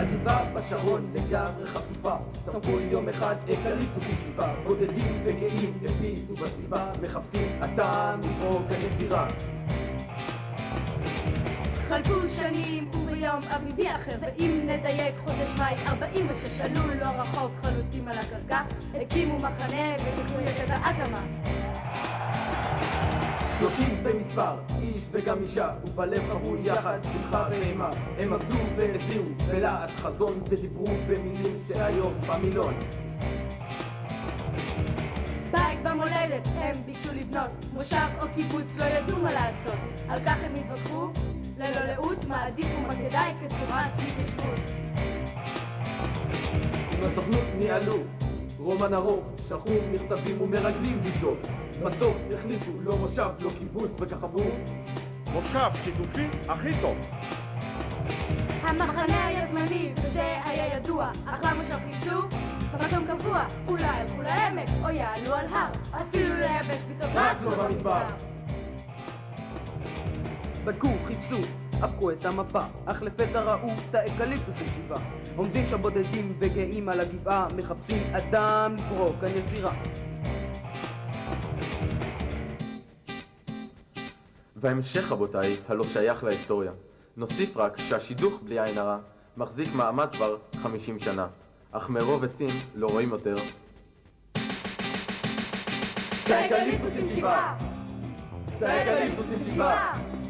הגבעה בשרון לגמרי חשופה, צמחו יום אחד אקליפטוסים שבעה, בודדים וגאים הביטו בסביבה, מחפשים הטעם מרוק היצירה. חלפו שנים וביום אביבי אחר, ואם נדייק חודש מאי 46, עלו לא רחוק חלוצים על הקרקע, הקימו מחנה ותכנו את האדמה. 30 במספר, איש וגם אישה, ובלב חרו יחד שמחה ואימה. הם עבדו והסיעו בלהט חזון ודיברו במילים שהיום במילון. בית במולדת הם ביקשו לבנות, מושב או קיבוץ לא ידעו מה לעשות, על כך הם התווכחו ללא לאות, מעדיפו מקדאי כצורת התיישבות. עם הסוכנות ניהלו רומן ארוך, שלחו מכתבים ומרגלים לבדוק, בסוף החליטו לא מושב, לא קיבוץ, וכך אמרו מושב שיתופי הכי טוב. המחנה היה זמני וזה היה ידוע, אך למושב חיפשו במקום קבוע, אולי הלכו לעמק או יעלו על הר, אפילו לייבש ביצות רק לא במדבר. בדקו, חיפשו, הפכו את המפה, אך לפתע ראו את האקליפטוסים שבעה, עומדים שם בודדים וגאים על הגבעה, מחפשים אדם לקרוא כאן יצירה. וההמשך, רבותיי, הלא שייך להיסטוריה. נוסיף רק שהשידוך בלי עין הרע מחזיק מעמד כבר 50 שנה, אך מרוב עצים לא רואים יותר את האקליפטוסים שבעה! את האקליפטוסים שבעה!